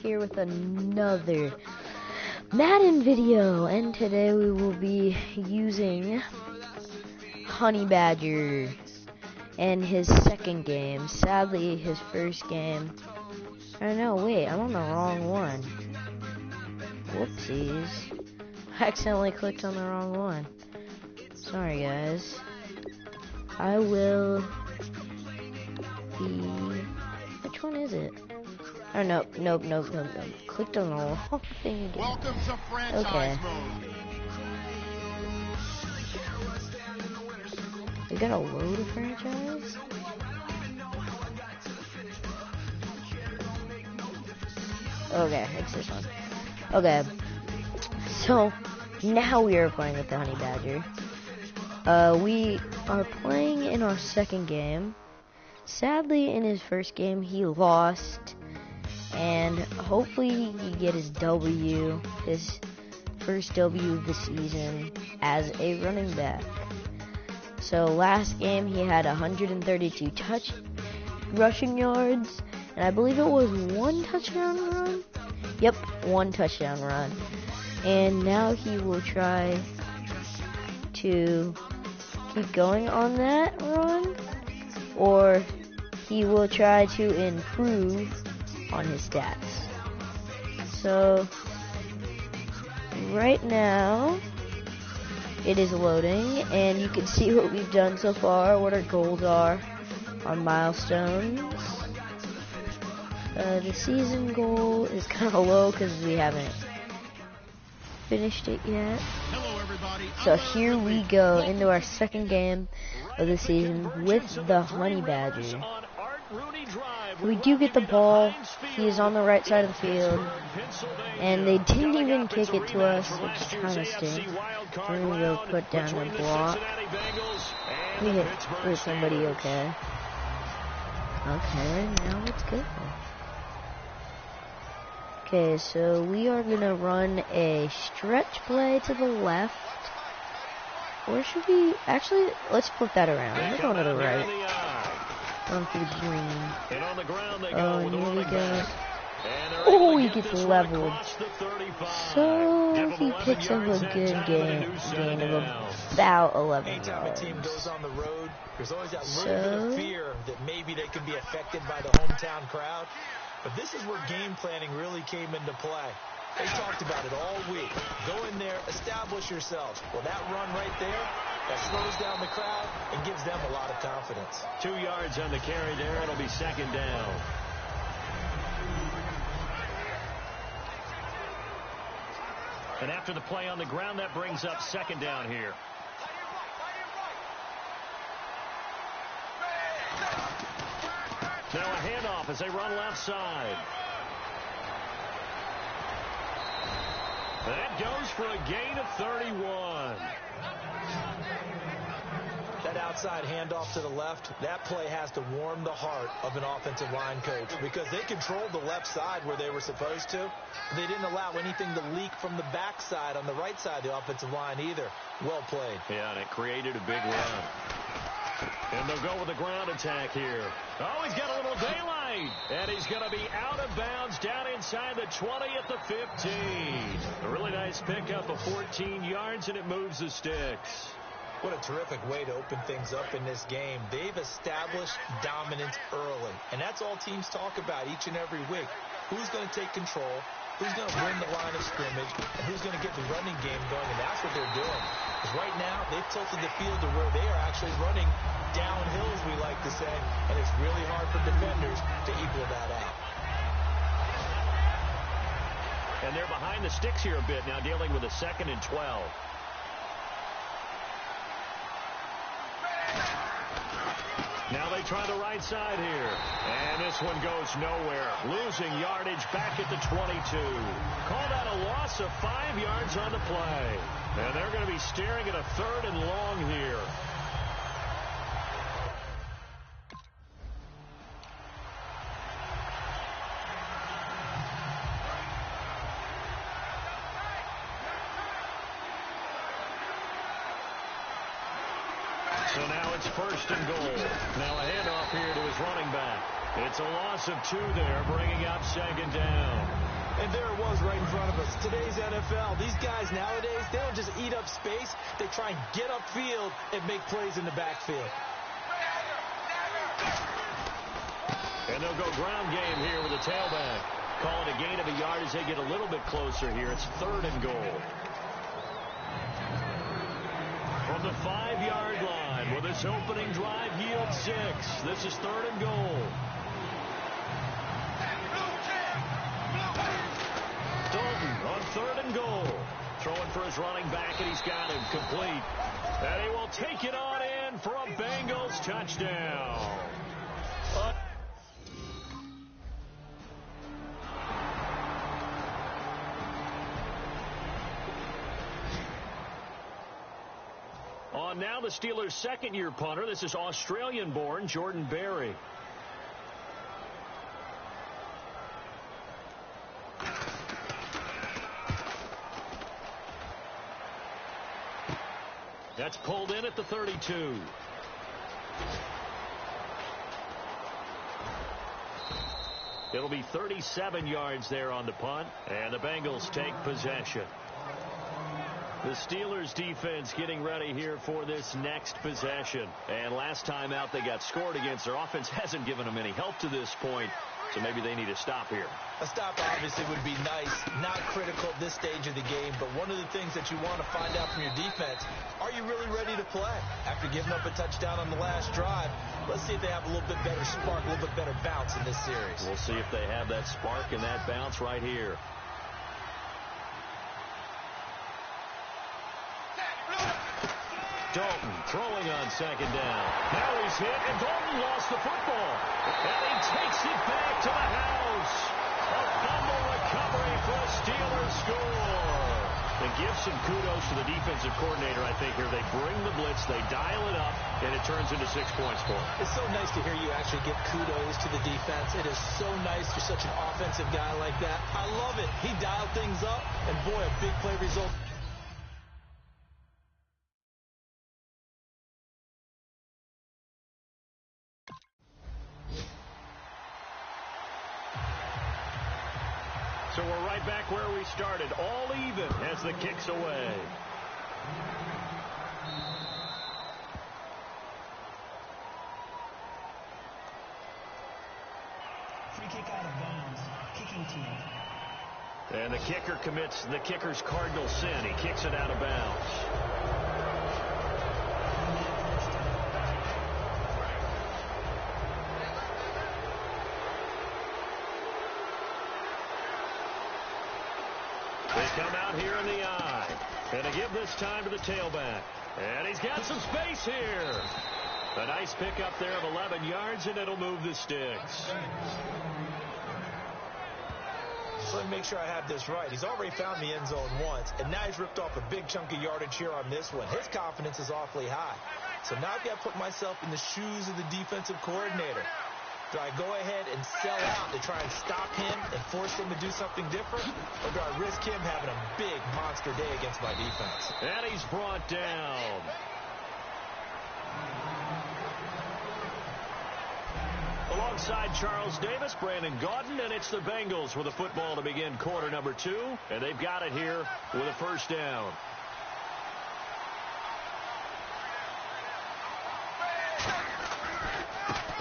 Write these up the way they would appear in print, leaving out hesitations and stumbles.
Here with another Madden video, and today we will be using Honey Badger and his second game. Sadly, his first game. Oh no, wait, I'm on the wrong one. Whoopsies. I accidentally clicked on the wrong one. Sorry guys. I will be... Which one is it? Oh, nope. Clicked on the wrong thing again. Welcome to franchise mode. We gotta load a franchise? Okay, it's this one. Okay. So, now we are playing with the Honey Badger. We are playing in our second game. Sadly, in his first game, he lost. And hopefully he can get his W, his first W of the season as a running back. So last game he had 132 rushing yards, and I believe it was 1 touchdown run. Yep, 1 touchdown run. And now he will try to keep going on that run, or he will try to improve on his stats. So right now it is loading, and you can see what we've done so far, what our goals are, our milestones. The season goal is kind of low because we haven't finished it yet. So here we go into our second game of the season with the Honey Badger. We do get the ball. He is on the right side of the field, and they didn't even kick it to us, which kind of stinks. We're gonna go put down the block. We hit for somebody. Okay, now let's go. Okay, so we are gonna run a stretch play to the left. Or should we actually? Let's flip that around. We're going to the right. Going for the green. Oh, and here we go. Oh, he gets leveled. So he picks up a good gain of about 11 yards. There's always that little bit of fear that maybe they can be affected by the hometown crowd. But this is where game planning really came into play. They talked about it all week. Go in there, establish yourselves. Well, that run right there, that slows down the crowd and gives them a lot of confidence. 2 yards on the carry there. It'll be second down. And after the play on the ground, that brings up second down here. Now a handoff as they run left side. That goes for a gain of 31. That outside handoff to the left, that play has to warm the heart of an offensive line coach because they controlled the left side where they were supposed to. They didn't allow anything to leak from the backside on the right side of the offensive line either. Well played. Yeah, and it created a big run. And they'll go with the ground attack here. Oh, he's got a little daylight. And he's going to be out of bounds down inside the 20 at the 15. A really nice pickup of 14 yards, and it moves the sticks. What a terrific way to open things up in this game. They've established dominance early. And that's all teams talk about each and every week. Who's going to take control? Who's going to win the line of scrimmage? And who's going to get the running game going? And that's what they're doing. Because right now, they've tilted the field to where they are actually running downhill, as we like to say. And it's really hard for defenders to equal that out. And they're behind the sticks here a bit now, dealing with a 2nd and 12. Now they try the right side here. And this one goes nowhere. Losing yardage back at the 22. Call that a loss of 5 yards on the play. And they're going to be staring at a 3rd and long here. So now it's 1st and goal. Now a handoff here to his running back. It's a loss of 2 there, bringing up 2nd down. And there it was right in front of us. Today's NFL, these guys nowadays, they don't just eat up space. They try and get upfield and make plays in the backfield. And they'll go ground game here with a tailback. Call it a gain of a yard as they get a little bit closer here. It's 3rd and goal. From the 5-yard line, will this opening drive yield 6? This is 3rd and goal. Dalton on 3rd and goal. Throwing for his running back, and he's got him complete. And he will take it on in for a Bengals touchdown. On now the Steelers' second-year punter. This is Australian-born Jordan Berry. That's pulled in at the 32. It'll be 37 yards there on the punt, and the Bengals take possession. The Steelers defense getting ready here for this next possession. And last time out they got scored against. Their offense hasn't given them any help to this point, so maybe they need a stop here. A stop obviously would be nice, not critical at this stage of the game, but one of the things that you want to find out from your defense, are you really ready to play? After giving up a touchdown on the last drive, let's see if they have a little bit better spark, a little bit better bounce in this series. We'll see if they have that spark and that bounce right here. Dalton throwing on second down. Now he's hit, and Dalton lost the football. And he takes it back to the house. A fumble recovery for a Steelers score. And give some kudos to the defensive coordinator, I think, here. They bring the blitz, they dial it up, and it turns into 6 points for them. It's so nice to hear you actually give kudos to the defense. It is so nice for such an offensive guy like that. I love it. He dialed things up, and boy, a big play result. So we're right back where we started, all even as the kick's away. Free kick out of bounds. Kicking team. And the kicker commits the kicker's cardinal sin. He kicks it out of bounds. They come out here in the eye. And to give this time to the tailback. And he's got some space here. A nice pickup there of 11 yards, and it'll move the sticks. So let me make sure I have this right. He's already found the end zone once, and now he's ripped off a big chunk of yardage here on this one. His confidence is awfully high. So now I've got to put myself in the shoes of the defensive coordinator. Do I go ahead and sell out to try and stop him and force him to do something different? Or do I risk him having a big monster day against my defense? And he's brought down. Alongside Charles Davis, Brandon Gaudin, and it's the Bengals with a football to begin quarter number 2. And they've got it here with a first down.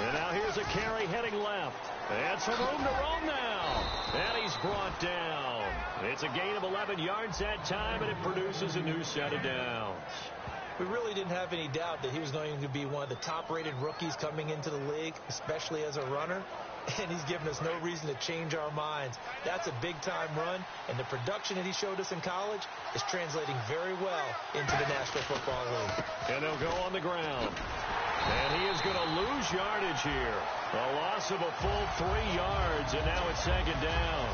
And now here's a carry heading left. And some room to roam now. And he's brought down. It's a gain of 11 yards that time, and it produces a new set of downs. We really didn't have any doubt that he was going to be one of the top-rated rookies coming into the league, especially as a runner. And he's given us no reason to change our minds. That's a big-time run, and the production that he showed us in college is translating very well into the National Football League. And they'll go on the ground. And he is going to lose yardage here. A loss of a full 3 yards, and now it's second down.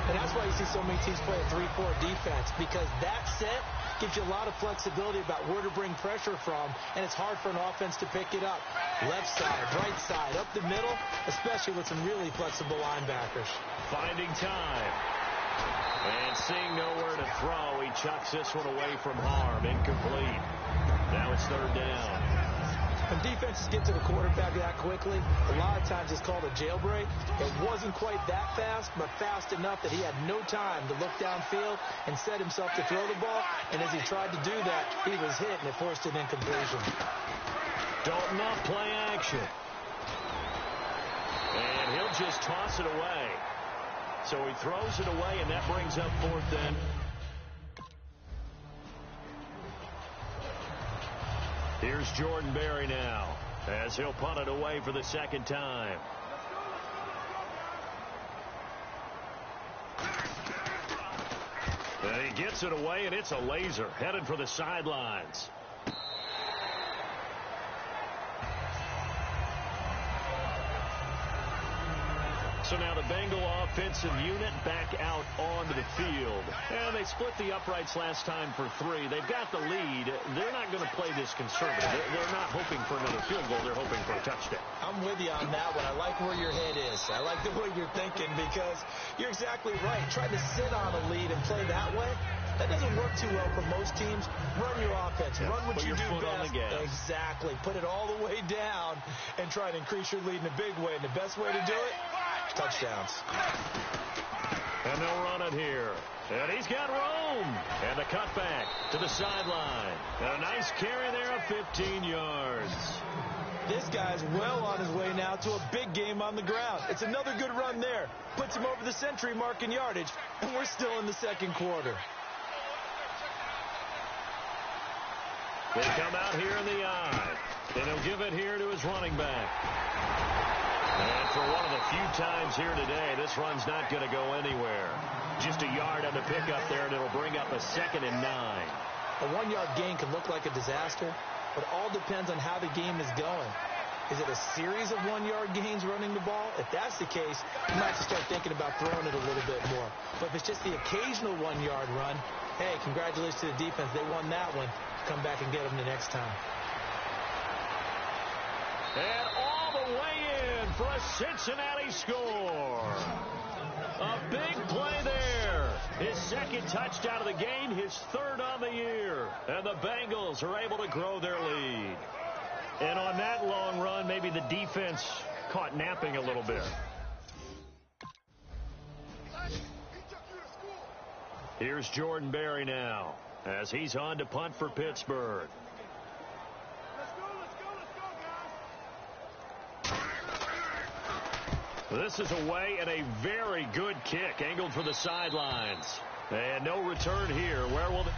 And that's why you see so many teams play a 3-4 defense, because that set gives you a lot of flexibility about where to bring pressure from, and it's hard for an offense to pick it up. Left side, right side, up the middle, especially with some really flexible linebackers. Finding time. And seeing nowhere to throw, he chucks this one away from harm. Incomplete. Now it's third down. When defenses get to the quarterback that quickly, a lot of times it's called a jailbreak. It wasn't quite that fast, but fast enough that he had no time to look downfield and set himself to throw the ball. And as he tried to do that, he was hit, and it forced an incompletion. Dalton off play action. And he'll just toss it away. So he throws it away, and that brings up 4th down. Here's Jordan Berry now, as he'll punt it away for the 2nd time. And he gets it away, and it's a laser, headed for the sidelines. So now the Bengal offensive unit back out onto the field. And they split the uprights last time for 3. They've got the lead. They're not going to play this conservative. They're not hoping for another field goal. They're hoping for a touchdown. I'm with you on that one. I like where your head is. I like the way you're thinking because you're exactly right. Trying to sit on a lead and play that way, that doesn't work too well for most teams. Run your offense. Run what you do best. Exactly. Put it all the way down and try to increase your lead in a big way. And the best way to do it, touchdowns. And they'll run it here. And he's got room. And the cutback to the sideline. And a nice carry there of 15 yards. This guy's well on his way now to a big game on the ground. It's another good run there. Puts him over the century mark in yardage. And we're still in the 2nd quarter. They come out here in the eye. And he'll give it here to his running back. And for one of the few times here today, this run's not going to go anywhere. Just a yard on the pickup there, and it'll bring up a 2nd and 9. A 1-yard gain can look like a disaster, but it all depends on how the game is going. Is it a series of 1-yard gains running the ball? If that's the case, you might have to start thinking about throwing it a little bit more. But if it's just the occasional 1-yard run, hey, congratulations to the defense. They won that one. Come back and get them the next time. And all the way in for a Cincinnati score. A big play there. His 2nd touchdown of the game, his 3rd on the year. And the Bengals are able to grow their lead. And on that long run, maybe the defense caught napping a little bit. Here's Jordan Berry now, as he's on to punt for Pittsburgh. This is away and a very good kick angled for the sidelines. And no return here. Where will the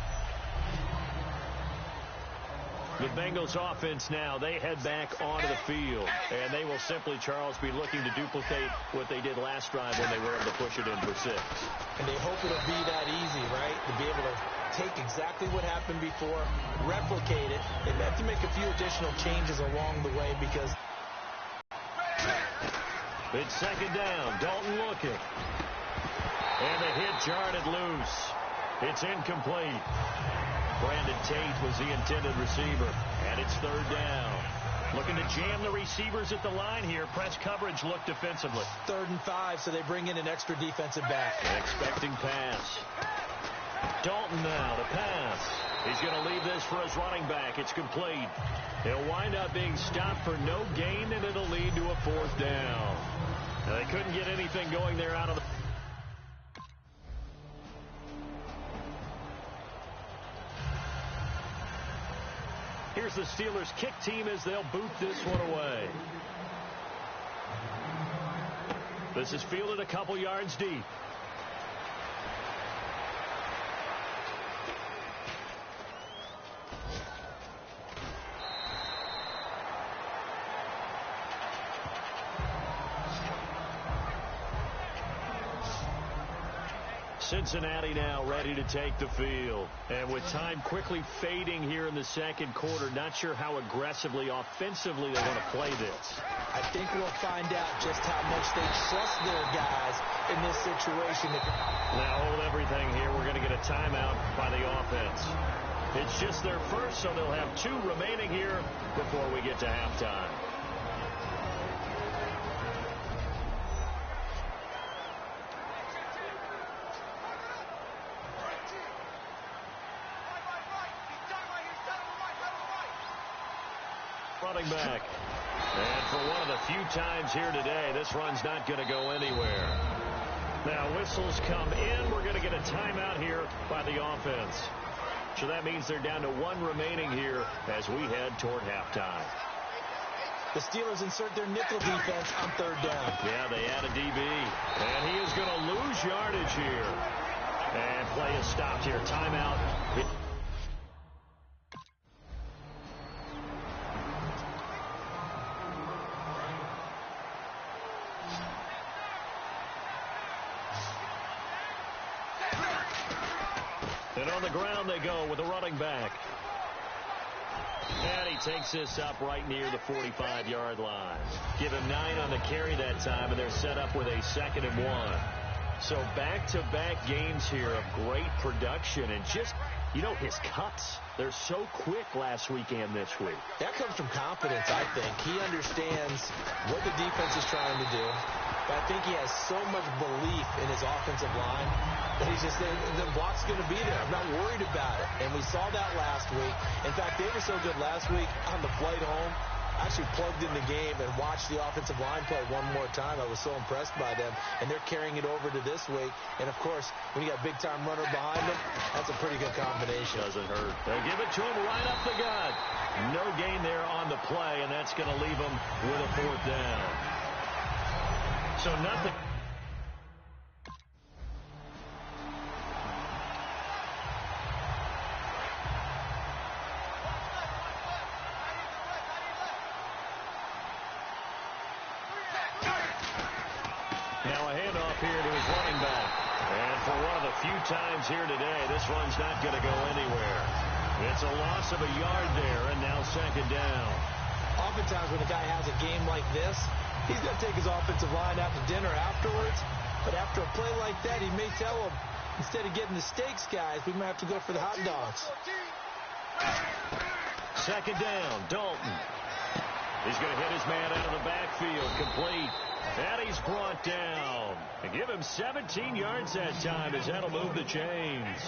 Bengals offense now, they head back onto the field. And they will simply, Charles, be looking to duplicate what they did last drive when they were able to push it in for 6. And they hope it'll be that easy, right? To be able to take exactly what happened before, replicate it. They have to make a few additional changes along the way because it's 2nd down. Dalton looking. And the hit jarred loose. It's incomplete. Brandon Tate was the intended receiver. And it's 3rd down. Looking to jam the receivers at the line here. Press coverage look defensively. 3rd and 5, so they bring in an extra defensive back. Expecting pass. Dalton now to pass. He's going to leave this for his running back. It's complete. He'll wind up being stopped for no gain, and it'll lead to a 4th down. Now, they couldn't get anything going there out of the... Here's the Steelers kick team as they'll boot this one away. This is fielded a couple yards deep. Cincinnati now ready to take the field. And with time quickly fading here in the 2nd quarter, not sure how aggressively, offensively they want to play this. I think we'll find out just how much they trust their guys in this situation. Now hold everything here. We're going to get a timeout by the offense. It's just their first, so they'll have 2 remaining here before we get to halftime. running back. And for one of the few times here today, this run's not going to go anywhere. Now, whistles come in. We're going to get a timeout here by the offense. So that means they're down to one remaining here as we head toward halftime. The Steelers insert their nickel defense on third down. Yeah, they add a DB. And he is going to lose yardage here. And play is stopped here. Timeout. And on the ground they go with a running back. And he takes this up right near the 45-yard line. Give him 9 on the carry that time, and they're set up with a 2nd and 1. So back-to-back games here of great production, and just, you know, his cuts. They're so quick last week and this week. That comes from confidence, I think. He understands what the defense is trying to do. But I think he has so much belief in his offensive line that he's just saying the block's going to be there. I'm not worried about it. And we saw that last week. In fact, they were so good last week on the flight home. I actually plugged in the game and watched the offensive line play one more time. I was so impressed by them. And they're carrying it over to this week. And, of course, when you got a big-time runner behind them, that's a pretty good combination. Doesn't hurt. They give it to him right up the gut. No gain there on the play, and that's going to leave him with a 4th down. So nothing. Now a handoff here to his running back. And for one of the few times here today, this run's not going to go anywhere. It's a loss of a yard there, and now 2nd down. Oftentimes when a guy has a game like this, he's going to take his offensive line out to dinner afterwards. But after a play like that, he may tell him, instead of getting the steaks, guys, we might have to go for the hot dogs. 2nd down, Dalton. He's going to hit his man out of the backfield, complete. And he's brought down. And give him 17 yards that time as that'll move the chains.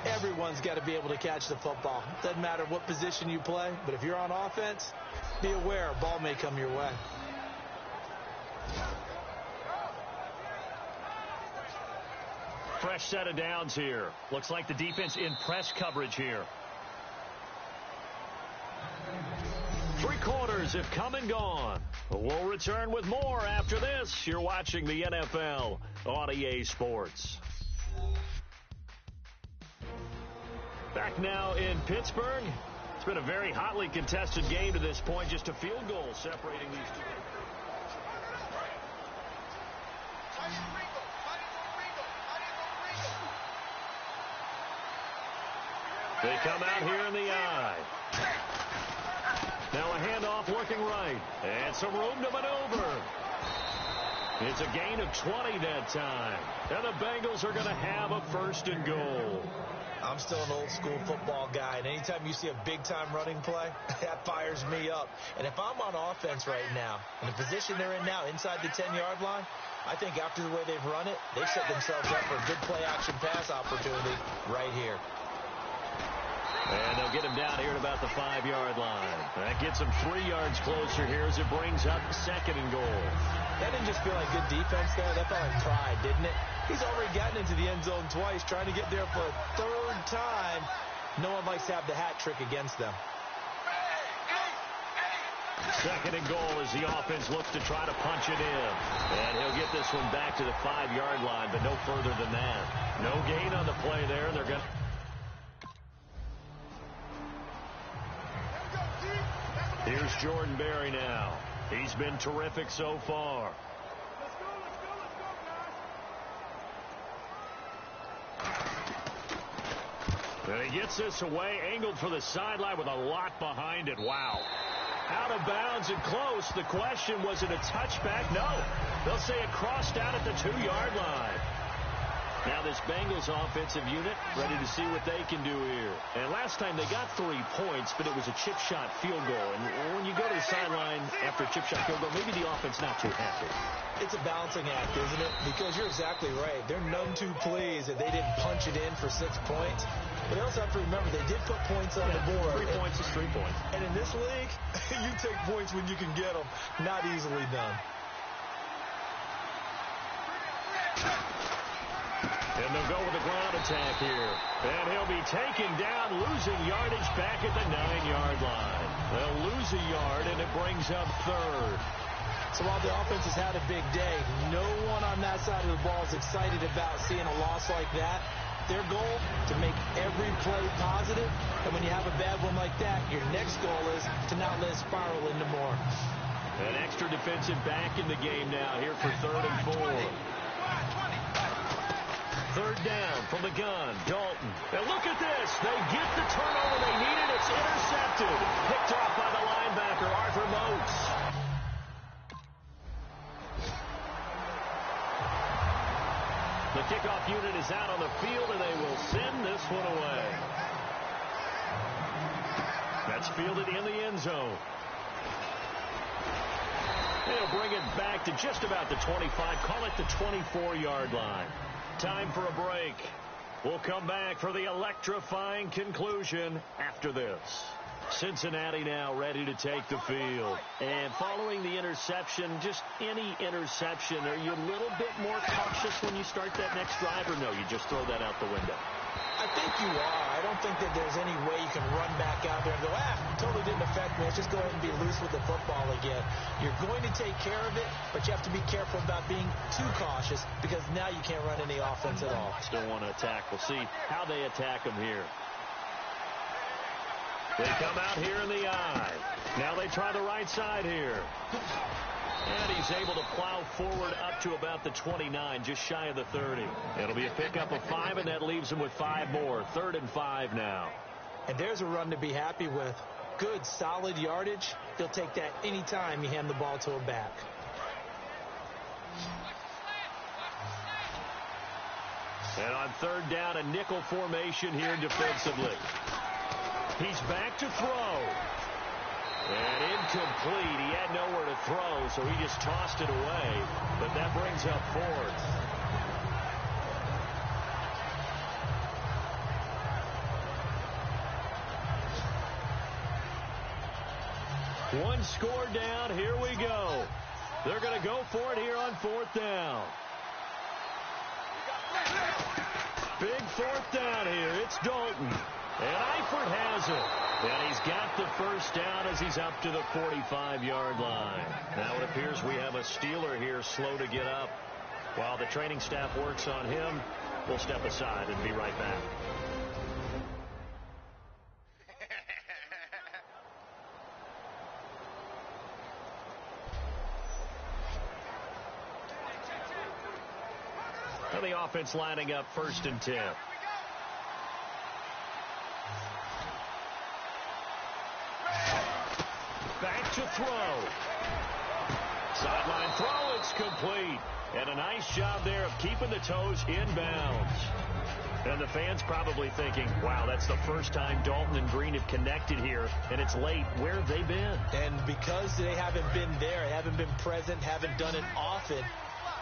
Everyone's got to be able to catch the football. Doesn't matter what position you play, but if you're on offense, be aware a ball may come your way. Fresh set of downs here. Looks like the defense in press coverage here. 3 quarters have come and gone. We'll return with more after this. You're watching the NFL on EA Sports. Back now in Pittsburgh. It's been a very hotly contested game to this point. Just a field goal separating these two. They come out here in the eye. Now a handoff looking right. And some room to maneuver. It's a gain of 20 that time. And the Bengals are going to have a 1st and goal. I'm still an old-school football guy, and anytime you see a big-time running play, that fires me up. And if I'm on offense right now, in the position they're in now, inside the 10-yard line, I think after the way they've run it, they've set themselves up for a good play-action pass opportunity right here. And they'll get him down here at about the 5-yard line. That gets him 3 yards closer here as it brings up 2nd and goal. That didn't just feel like good defense there. That felt like pride, didn't it? He's already gotten into the end zone twice, trying to get there for a 3rd time. No one likes to have the hat trick against them. 2nd and goal as the offense looks to try to punch it in. And he'll get this one back to the 5-yard line, but no further than that. No gain on the play there. They're going to... Here's Jordan Berry now. He's been terrific so far. And he gets this away, angled for the sideline with a lot behind it. Wow. Out of bounds and close. The question, was it a touchback? No. They'll say it crossed out at the 2-yard line. Now this Bengals offensive unit ready to see what they can do here. And last time they got 3 points, but it was a chip shot field goal. And when you go to the sideline after a chip shot field goal, maybe the offense not too happy. It's a balancing act, isn't it? Because you're exactly right. They're none too pleased that they didn't punch it in for 6 points. But they also have to remember they did put points on the board. 3 points is 3 points. And in this league, you take points when you can get them. Not easily done. And they'll go with a ground attack here. And he'll be taken down, losing yardage back at the 9-yard line. They'll lose a yard, and it brings up 3rd. So while the offense has had a big day, no one on that side of the ball is excited about seeing a loss like that. Their goal, to make every play positive. And when you have a bad one like that, your next goal is to not let it spiral into more. An extra defensive back in the game now here for 3rd and 4. 3rd down from the gun, Dalton. And look at this. They get the turnover they needed. It's intercepted. Picked off by the linebacker, Arthur Moats. The kickoff unit is out on the field, and they will send this one away. That's fielded in the end zone. They'll bring it back to just about the 25. Call it the 24-yard line. Time for a break. We'll come back for the electrifying conclusion after this. Cincinnati now ready to take the field. And following the interception, just any interception, are you a little bit more cautious when you start that next drive, or no, you just throw that out the window? I think you are. I don't think that there's any way you can run back out there and go, totally didn't affect me. Let's just go ahead and be loose with the football again. You're going to take care of it, but you have to be careful about being too cautious because now you can't run any offense at all. Still want to attack. We'll see how they attack them here. They come out here in the eye. Now they try the right side here. And he's able to plow forward up to about the 29, just shy of the 30. It'll be a pickup of 5, and that leaves him with 5 more. 3rd and 5 now. And there's a run to be happy with. Good, solid yardage. He'll take that any time you hand the ball to a back. And on 3rd down, a nickel formation here defensively. He's back to throw. And incomplete. He had nowhere to throw, so he just tossed it away. But that brings up 4th. One score down. Here we go. They're going to go for it here on 4th down. Big 4th down here. It's Dalton. And Eifert has it. And he's got the 1st down as he's up to the 45-yard line. Now it appears we have a Steeler here slow to get up. While the training staff works on him, we'll step aside and be right back. Now the offense lining up 1st and 10. Back to throw. Sideline throw, it's complete. And a nice job there of keeping the toes inbounds. And the fans probably thinking, wow, that's the first time Dalton and Green have connected here, and it's late. Where have they been? And because they haven't been there, haven't been present, haven't done it often,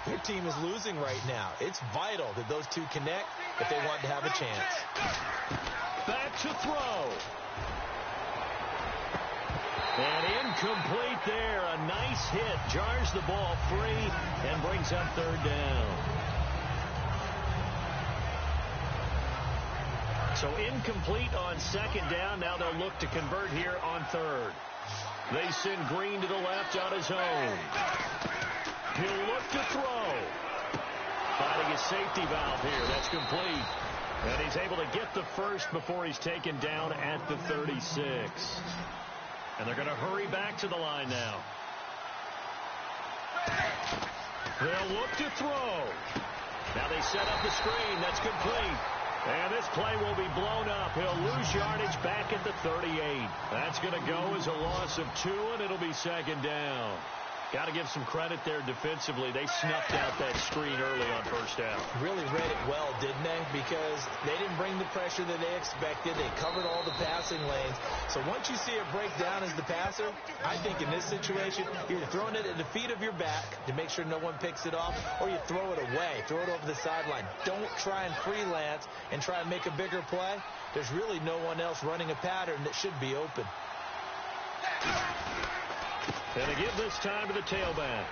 their team is losing right now. It's vital that those two connect if they want to have a chance. Back to throw. And incomplete there. A nice hit. Jars the ball free and brings up 3rd down. So incomplete on 2nd down. Now they'll look to convert here on 3rd. They send Green to the left on his own. He'll look to throw. Finding his safety valve here. That's complete. And he's able to get the 1st before he's taken down at the 36. And they're going to hurry back to the line now. They'll look to throw. Now they set up the screen. That's complete. And this play will be blown up. He'll lose yardage back at the 38. That's going to go as a loss of 2, and it'll be 2nd down. Got to give some credit there defensively. They snuffed out that screen early on first down. Really read it well, didn't they? Because they didn't bring the pressure that they expected. They covered all the passing lanes. So once you see it break down as the passer, I think in this situation, you're throwing it at the feet of your back to make sure no one picks it off, or you throw it away. Throw it over the sideline. Don't try and freelance and try and make a bigger play. There's really no one else running a pattern that should be open. And to give this time to the tailback.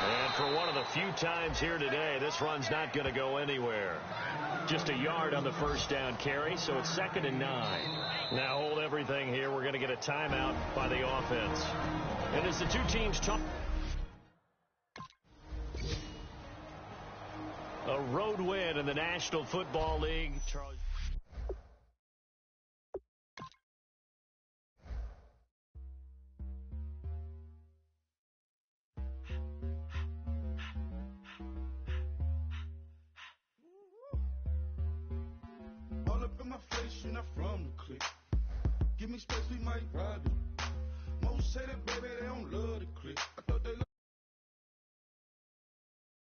And for one of the few times here today, this run's not going to go anywhere. Just a yard on the first down carry, so it's 2nd and 9. Now hold everything here. We're going to get a timeout by the offense. And as the two teams talk, a road win in the National Football League. Charles. All up in my face, you're not from the clique. Give me space, we might ride it. Most say that, baby, they don't love the clique. I thought they